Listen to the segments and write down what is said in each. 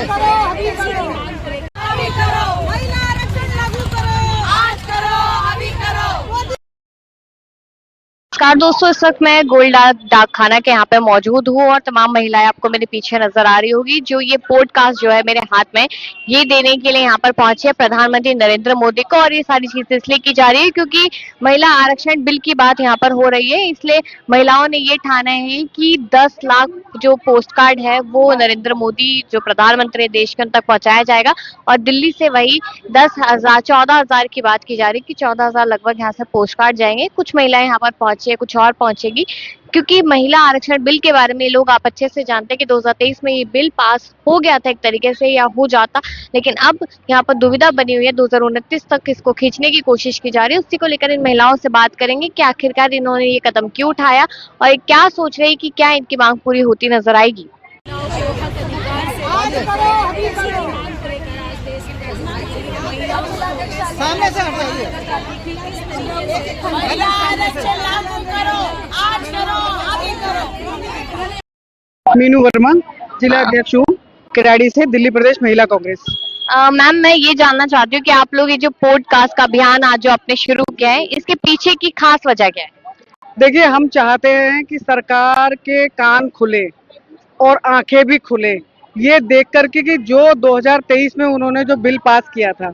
करो, अभी करो, अभी करो, महिला आरक्षण लागू करो, आज करो, अभी करो। नमस्कार दोस्तों, इस वक्त मैं गोल्ड डाक खाना के यहाँ पे मौजूद हूँ और तमाम महिलाएं आपको मेरे पीछे नजर आ रही होगी जो ये पॉडकास्ट जो है मेरे हाथ में ये देने के लिए यहाँ पर पहुंचे हैं प्रधानमंत्री नरेंद्र मोदी को। और ये सारी चीजें इसलिए की जा रही है क्योंकि महिला आरक्षण बिल की बात यहाँ पर हो रही है, इसलिए महिलाओं ने ये ठाना है कि 10 लाख जो पोस्ट कार्ड है वो नरेंद्र मोदी जो प्रधानमंत्री देश के उन तक पहुंचाया जाएगा। और दिल्ली से वही 10,000 14,000 की बात की जा रही है कि 14,000 लगभग यहाँ से पोस्ट कार्ड जाएंगे। कुछ महिलाएं यहाँ पर पहुंची है, कुछ और पहुंचेगी, क्योंकि महिला आरक्षण बिल के बारे में लोग आप अच्छे से जानते हैं कि 2023 में ये बिल पास हो गया था एक तरीके से, या हो जाता, लेकिन अब यहाँ पर दुविधा बनी हुई है। 2029 तक इसको खींचने की कोशिश की जा रही है। उसी को लेकर इन महिलाओं से बात करेंगे कि आखिरकार इन्होंने ये कदम क्यों उठाया और क्या सोच रही कि क्या इनकी मांग पूरी होती नजर आएगी। आज करो, अभी करो। सामने से हटाइए। महिला आरक्षण लागू करो, आज करो, अभी करो। मीनू वर्मा, जिला अध्यक्ष हूँ किराड़ी से, दिल्ली प्रदेश महिला कांग्रेस। मैम, मैं ये जानना चाहती हूँ कि आप लोग ये जो पॉडकास्ट का अभियान आज जो आपने शुरू किया है, इसके पीछे की खास वजह क्या है? देखिए, हम चाहते हैं कि सरकार के कान खुले और आंखें भी खुले, ये देख करके कि जो 2023 में उन्होंने जो बिल पास किया था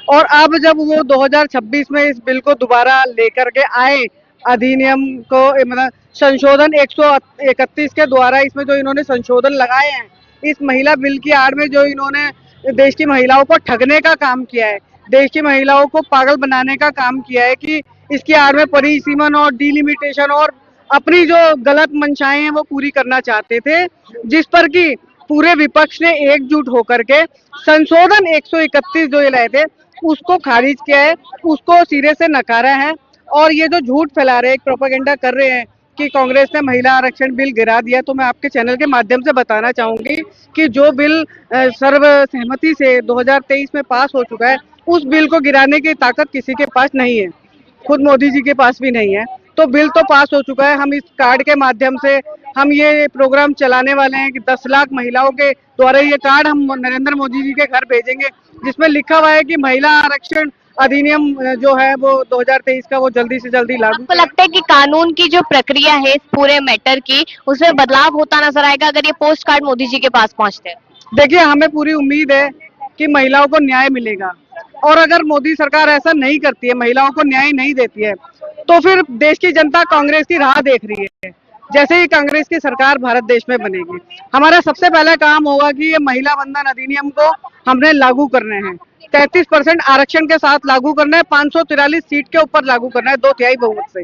और अब जब वो 2026 में इस बिल को दोबारा लेकर के आए, अधिनियम को मतलब संशोधन 131 के द्वारा इसमें जो इन्होंने संशोधन लगाए हैं, इस महिला बिल की आड़ में जो इन्होंने देश की महिलाओं को ठगने का काम किया है, देश की महिलाओं को पागल बनाने का काम किया है कि इसकी आड़ में परिसीमन और डिलिमिटेशन और अपनी जो गलत मंशाएं हैं वो पूरी करना चाहते थे, जिस पर कि पूरे विपक्ष ने एकजुट होकर के संशोधन 131 जो ये लाए थे उसको खारिज किया है, उसको सिरे से नकारा है। और ये जो झूठ फैला रहे हैं, एक प्रोपेगेंडा कर रहे हैं कि कांग्रेस ने महिला आरक्षण बिल गिरा दिया, तो मैं आपके चैनल के माध्यम से बताना चाहूंगी कि जो बिल सर्वसहमति से 2023 में पास हो चुका है, उस बिल को गिराने की ताकत किसी के पास नहीं है, खुद मोदी जी के पास भी नहीं है। तो बिल तो पास हो चुका है। हम इस कार्ड के माध्यम से हम ये प्रोग्राम चलाने वाले हैं कि 10 लाख महिलाओं के द्वारा ये कार्ड हम नरेंद्र मोदी जी के घर भेजेंगे, जिसमें लिखा हुआ है कि महिला आरक्षण अधिनियम जो है वो 2023 का वो जल्दी से जल्दी लागू। आपको लगता है कि कानून की जो प्रक्रिया है इस पूरे मैटर की, उसमें बदलाव होता नजर आएगा अगर ये पोस्ट कार्ड मोदी जी के पास पहुंचते हैं? देखिए, हमें पूरी उम्मीद है कि महिलाओं को न्याय मिलेगा, और अगर मोदी सरकार ऐसा नहीं करती है, महिलाओं को न्याय नहीं देती है, तो फिर देश की जनता कांग्रेस की राह देख रही है। जैसे ही कांग्रेस की सरकार भारत देश में बनेगी, हमारा सबसे पहला काम होगा कि ये महिला वंदन अधिनियम को हमने लागू करने हैं, 33% आरक्षण के साथ लागू करना है, 543 सीट के ऊपर लागू करना है 2/3 बहुमत से।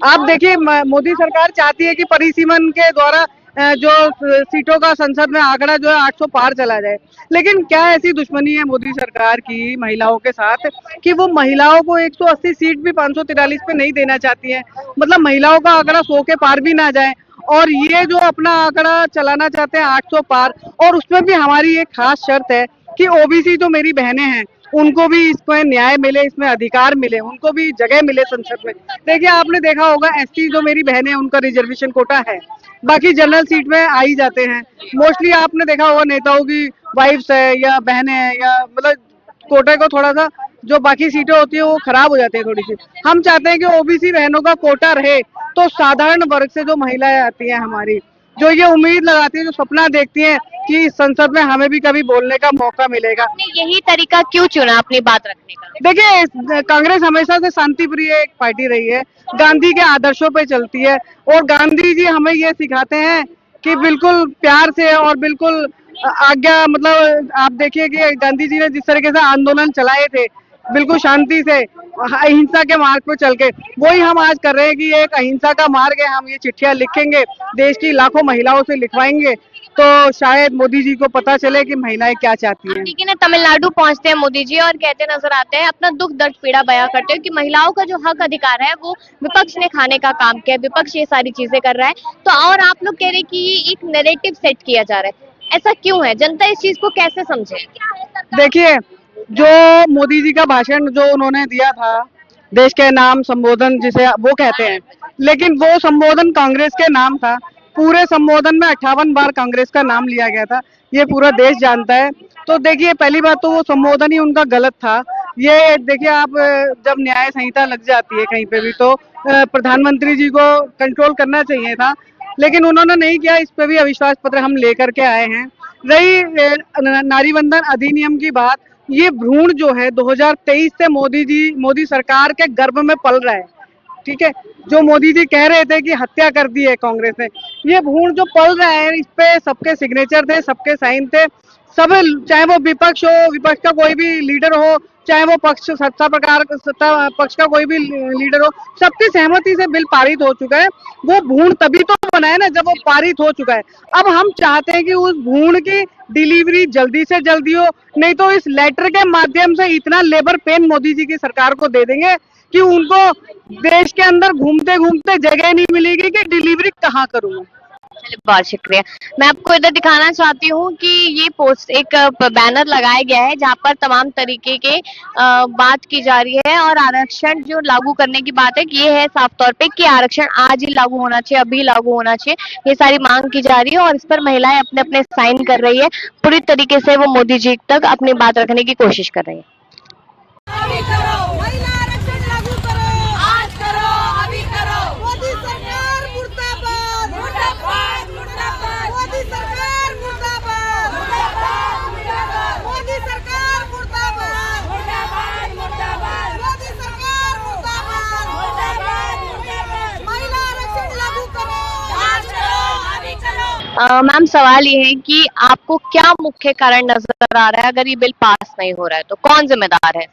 आप देखिए, मोदी सरकार चाहती है कि परिसीमन के द्वारा जो सीटों का संसद में आंकड़ा जो है 800 पार चला जाए, लेकिन क्या ऐसी दुश्मनी है मोदी सरकार की महिलाओं के साथ कि वो महिलाओं को 180 सीट भी 543 पे नहीं देना चाहती है, मतलब महिलाओं का आंकड़ा 100 के पार भी ना जाए, और ये जो अपना आंकड़ा चलाना चाहते हैं 800 पार। और उसमें भी हमारी एक खास शर्त है कि ओबीसी जो मेरी बहनें हैं उनको भी इसमें न्याय मिले, इसमें अधिकार मिले, उनको भी जगह मिले संसद में। देखिए, आपने देखा होगा एसटी जो मेरी बहनें हैं उनका रिजर्वेशन कोटा है, बाकी जनरल सीट में आ ही जाते हैं। मोस्टली आपने देखा होगा नेताओं की वाइफ्स है या बहनें हैं, या मतलब कोटे को थोड़ा सा जो बाकी सीटें होती है वो खराब हो जाती है थोड़ी सी। हम चाहते हैं कि ओबीसी बहनों का कोटा रहे, तो साधारण वर्ग से जो महिलाएं आती हैं हमारी, जो ये उम्मीद लगाती है, जो सपना देखती हैं कि इस संसद में हमें भी कभी बोलने का मौका मिलेगा। आपने यही तरीका क्यों चुना अपनी बात रखने का? देखिए, कांग्रेस हमेशा से शांति प्रिय एक पार्टी रही है, गांधी के आदर्शों पे चलती है, और गांधी जी हमें ये सिखाते हैं कि बिल्कुल प्यार से और बिल्कुल आज्ञा, मतलब आप देखिए कि गांधी जी ने जिस तरीके से आंदोलन चलाए थे बिल्कुल शांति से अहिंसा के मार्ग पर चल के, वही हम आज कर रहे हैं कि एक अहिंसा का मार्ग है। हम ये चिट्ठियां लिखेंगे, देश की लाखों महिलाओं से लिखवाएंगे, तो शायद मोदी जी को पता चले कि महिलाएं क्या चाहती हैं। ठीक है ना, तमिलनाडु पहुंचते हैं मोदी जी और कहते नजर आते हैं, अपना दुख दर्द पीड़ा बयां करते हैं कि महिलाओं का जो हक अधिकार है वो विपक्ष ने खाने का काम किया, विपक्ष ये सारी चीजें कर रहा है। तो और आप लोग कह रहे हैं कि एक नैरेटिव सेट किया जा रहा है, ऐसा क्यों है? जनता इस चीज को कैसे समझे? देखिए, जो मोदी जी का भाषण जो उन्होंने दिया था, देश के नाम संबोधन जिसे वो कहते हैं, लेकिन वो संबोधन कांग्रेस के नाम था, पूरे संबोधन में 58 बार कांग्रेस का नाम लिया गया था, ये पूरा देश जानता है। तो देखिए, पहली बात तो वो संबोधन ही उनका गलत था। ये देखिए आप, जब न्याय संहिता लग जाती है कहीं पे भी तो प्रधानमंत्री जी को कंट्रोल करना चाहिए था, लेकिन उन्होंने नहीं किया। इस पे भी अविश्वास पत्र हम लेकर के आए हैं। रही नारी बंधन अधिनियम की बात, ये भ्रूण जो है 2023 से मोदी सरकार के गर्भ में पल रहा है, ठीक है। जो मोदी जी कह रहे थे कि हत्या कर दी है कांग्रेस ने, ये भ्रूण जो पल रहा है, इस पे सबके सिग्नेचर थे, सबके साइन थे, सब, चाहे वो विपक्ष हो, विपक्ष का कोई भी लीडर हो, चाहे वो सत्ता पक्ष का कोई भी लीडर हो, सबकी सहमति से बिल पारित हो चुका है। वो भ्रूण तभी तो बना है ना जब वो पारित हो चुका है। अब हम चाहते हैं कि उस भ्रूण की डिलीवरी जल्दी से जल्दी हो, नहीं तो इस लेटर के माध्यम से इतना लेबर पेन मोदी जी की सरकार को दे देंगे कि उनको देश के अंदर घूमते घूमते जगह नहीं मिलेगी कि डिलीवरी कहाँ करूँ। चलिए, बहुत शुक्रिया। मैं आपको इधर दिखाना चाहती हूँ कि ये पोस्ट एक बैनर लगाया गया है जहाँ पर तमाम तरीके के बात की जा रही है और आरक्षण जो लागू करने की बात है, ये है साफ तौर पे कि आरक्षण आज ही लागू होना चाहिए, अभी लागू होना चाहिए, ये सारी मांग की जा रही है और इस पर महिलाएं अपने अपने साइन कर रही है। पूरी तरीके से वो मोदी जी तक अपनी बात रखने की कोशिश कर रही है। अभी करो, महिला आरक्षण लागू करो, आज करो, अभी करो। मोदी सरकार मुर्दाबाद, मुर्दाबाद, मुर्दाबाद। मोदी सरकार मुर्दाबाद, मुर्दाबाद, मुर्दाबाद। मोदी सरकार मुर्दाबाद, मुर्दाबाद, मुर्दाबाद। मोदी सरकार मुर्दाबाद, मुर्दाबाद, मुर्दाबाद। महिला आरक्षण लागू करो, आज करो, अभी करो। मैम, सवाल ये है कि आपको क्या मुख्य कारण नजर आ रहा है अगर ये बिल पास नहीं हो रहा है तो कौन जिम्मेदार है?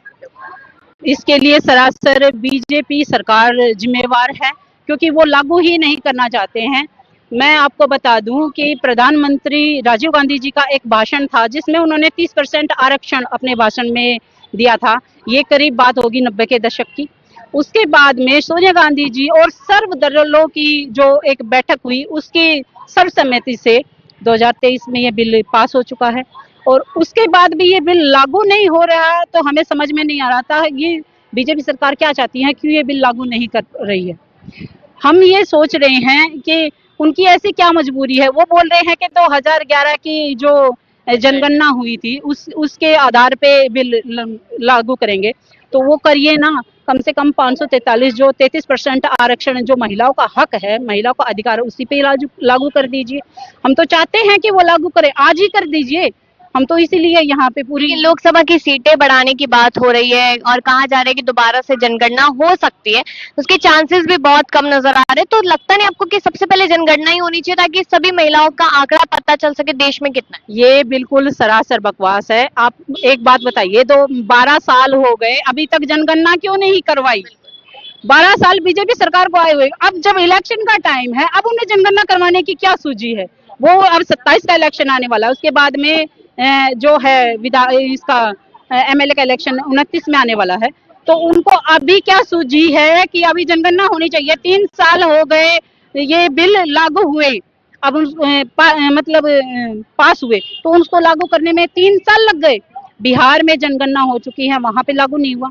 इसके लिए सरासर बीजेपी सरकार जिम्मेवार है, क्योंकि वो लागू ही नहीं करना चाहते हैं। मैं आपको बता दूं कि प्रधानमंत्री राजीव गांधी जी का एक भाषण था जिसमें उन्होंने 30% आरक्षण अपने भाषण में दिया था। ये करीब बात होगी 90 के दशक की। उसके बाद में सोनिया गांधी जी और सर्वदलों की जो एक बैठक हुई, उसकी सर्वसम्मति से 2023 में ये बिल पास हो चुका है और उसके बाद भी ये बिल लागू नहीं हो रहा, तो हमें समझ में नहीं आ रहा था ये बीजेपी सरकार क्या चाहती है, क्यों ये बिल लागू नहीं कर रही है। हम ये सोच रहे हैं कि उनकी ऐसी क्या मजबूरी है। वो बोल रहे हैं कि 2011 की जो जनगणना हुई थी उसके आधार पे बिल लागू करेंगे, तो वो करिए ना। कम से कम 543 जो 33% आरक्षण जो महिलाओं का हक है, महिलाओं का अधिकार है, उसी पे लागू कर दीजिए। हम तो चाहते हैं कि वो लागू करें, आज ही कर दीजिए। हम तो इसीलिए यहाँ पे पूरी लोकसभा की सीटें बढ़ाने की बात हो रही है और कहा जा रहा है कि दोबारा से जनगणना हो सकती है, उसके चांसेस भी बहुत कम नजर आ रहे हैं। तो लगता नहीं आपको कि सबसे पहले जनगणना ही होनी चाहिए ताकि सभी महिलाओं का आंकड़ा पता चल सके देश में कितना है? ये बिल्कुल सरासर बकवास है। आप एक बात बताइए, 12 साल हो गए, अभी तक जनगणना क्यों नहीं करवाई? 12 साल बीजेपी सरकार को आए हुए, अब जब इलेक्शन का टाइम है, अब उन्हें जनगणना करवाने की क्या सूझी है? वो अब 27 का इलेक्शन आने वाला है, उसके बाद में जो है इसका एमएलए का इलेक्शन 29 में आने वाला है, तो उनको अभी क्या सूझी है कि अभी जनगणना होनी चाहिए? 3 साल हो गए ये बिल लागू हुए, अब पास हुए, तो उसको लागू करने में 3 साल लग गए। बिहार में जनगणना हो चुकी है, वहां पे लागू नहीं हुआ,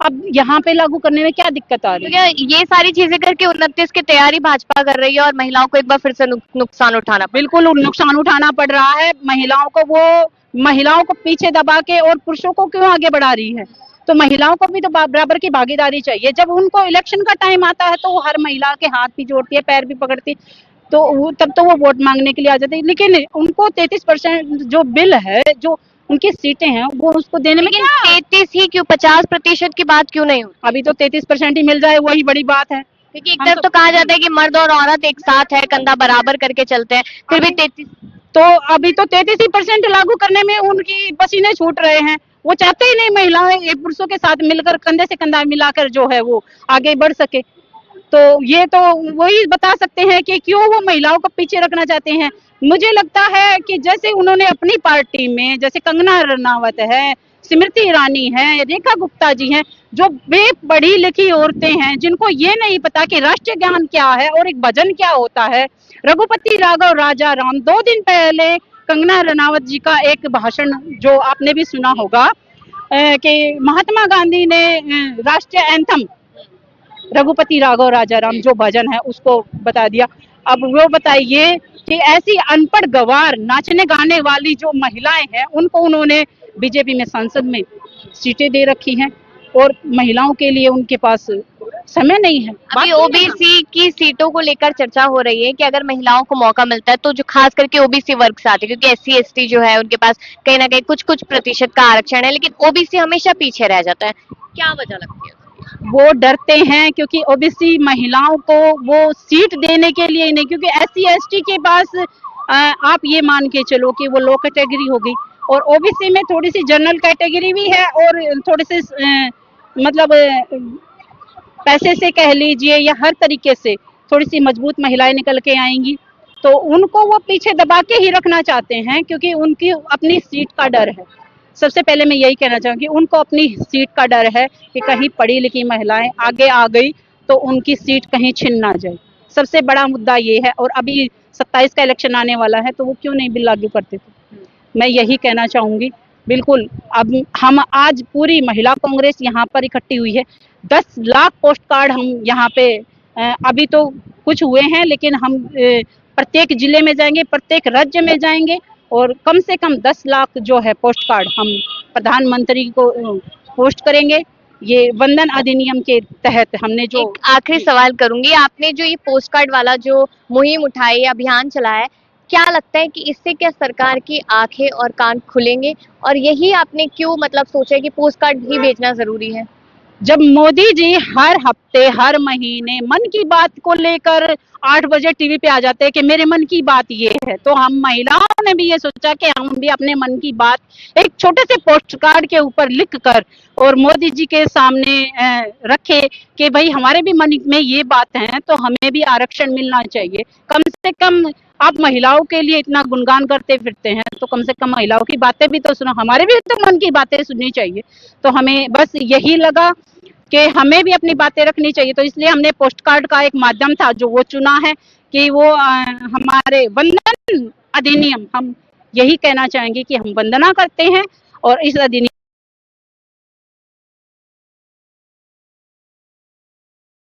अब यहाँ पे लागू करने में क्या दिक्कत आ रही है? ये सारी चीजें करके 29 की तैयारी भाजपा कर रही है और महिलाओं को एक बार फिर से नुकसान उठाना बिल्कुल नुकसान उठाना पड़ रहा है महिलाओं को। वो महिलाओं को पीछे दबा के और पुरुषों को क्यों आगे बढ़ा रही है? तो महिलाओं को भी तो बराबर की भागीदारी चाहिए। जब उनको इलेक्शन का टाइम आता है तो वो हर महिला के हाथ भी जोड़ती है, पैर भी पकड़ती है, तो तब तो वो वोट मांगने के लिए आ जाते हैं। लेकिन उनको 33% जो बिल है, जो उनकी सीटें हैं, वो उसको देने में 33 ही क्यों, 50% की बात क्यों नहीं हो? अभी तो 33% ही मिल जाए, वही बड़ी बात है। क्योंकि एक तरफ तो कहा जाता है कि मर्द और औरत एक साथ है, कंधा बराबर करके चलते हैं, फिर भी 33 तो अभी तो 33% लागू करने में उनकी पसीने छूट रहे हैं। वो चाहते ही नहीं महिलाएं पुरुषों के साथ मिलकर, कंधे से कंधा मिलाकर जो है वो आगे बढ़ सके। तो ये तो वही बता सकते हैं कि क्यों वो महिलाओं को पीछे रखना चाहते हैं। मुझे लगता है कि जैसे उन्होंने अपनी पार्टी में, जैसे कंगना रनावत है, स्मृति ईरानी है, रेखा गुप्ता जी हैं, जो पढ़ी लिखी औरतें हैं, जिनको ये नहीं पता कि राष्ट्रीय ज्ञान क्या है और एक भजन क्या होता है। रघुपति राघव राजा राम, 2 दिन पहले कंगना रनावत जी का एक भाषण जो आपने भी सुना होगा कि महात्मा गांधी ने राष्ट्रीय एंथम रघुपति राघव राजा राम जो भजन है उसको बता दिया। अब वो बताइए कि ऐसी अनपढ़ गवार नाचने गाने वाली जो महिलाएं हैं उनको उन्होंने बीजेपी में संसद में सीटें दे रखी हैं और महिलाओं के लिए उनके पास समय नहीं है। अभी ओबीसी की सीटों को लेकर चर्चा हो रही है कि अगर महिलाओं को मौका मिलता है तो जो खास करके ओबीसी वर्ग से आते हैं, क्योंकि एससी एसटी जो है उनके पास कहीं ना कहीं कुछ कुछ प्रतिशत का आरक्षण है, लेकिन ओबीसी हमेशा पीछे रह जाता है। क्या वजह लगती है? वो डरते हैं क्योंकि ओबीसी महिलाओं को वो सीट देने के लिए ही नहीं, क्योंकि एससी एसटी के पास आप ये मान के चलो कि वो लो कैटेगरी हो गई और ओबीसी में थोड़ी सी जनरल कैटेगरी भी है और थोड़े से मतलब पैसे से कह लीजिए या हर तरीके से थोड़ी सी मजबूत महिलाएं निकल के आएंगी, तो उनको वो पीछे दबा के ही रखना चाहते हैं क्योंकि उनकी अपनी सीट का डर है। सबसे पहले मैं यही कहना चाहूंगी, उनको अपनी सीट का डर है कि कहीं पढ़ी लिखी महिलाएं आगे आ गई तो उनकी सीट कहीं छिन ना जाए। सबसे बड़ा मुद्दा ये है। और अभी 27 का इलेक्शन आने वाला है तो वो क्यों नहीं बिल लागू करते थे। मैं यही कहना चाहूंगी। बिल्कुल, अब हम आज पूरी महिला कांग्रेस यहाँ पर इकट्ठी हुई है। 10 लाख पोस्ट कार्ड हम यहाँ पे अभी तो कुछ हुए हैं, लेकिन हम प्रत्येक जिले में जाएंगे, प्रत्येक राज्य में जाएंगे और कम से कम 10 लाख जो है पोस्ट कार्ड हम प्रधानमंत्री को पोस्ट करेंगे। ये वंदन अधिनियम के तहत हमने जो एक आखिरी सवाल करूंगी, आपने जो ये पोस्ट कार्ड वाला जो मुहिम उठाई, अभियान चलाया है, क्या लगता है कि इससे क्या सरकार की आंखें और कान खुलेंगे? और यही आपने क्यों मतलब सोचा कि पोस्ट कार्ड ही भेजना जरूरी है? जब मोदी जी हर हफ्ते हर महीने मन की बात को लेकर 8 बजे टीवी पे आ जाते हैं कि मेरे मन की बात ये है, तो हम महिलाओं ने भी ये सोचा कि हम भी अपने मन की बात एक छोटे से पोस्ट कार्ड के ऊपर लिख कर और मोदी जी के सामने रखे कि भाई हमारे भी मन में ये बात है तो हमें भी आरक्षण मिलना चाहिए। कम से कम आप महिलाओं के लिए इतना गुणगान करते फिरते हैं तो कम से कम महिलाओं की बातें भी तो सुनो, हमारे भी तो मन की बातें सुननी चाहिए। तो हमें बस यही लगा कि हमें भी अपनी बातें रखनी चाहिए, तो इसलिए हमने पोस्ट कार्ड का एक माध्यम था जो वो चुना है कि वो हमारे वंदन अधिनियम, हम यही कहना चाहेंगे कि हम वंदना करते हैं और इस अधिनियम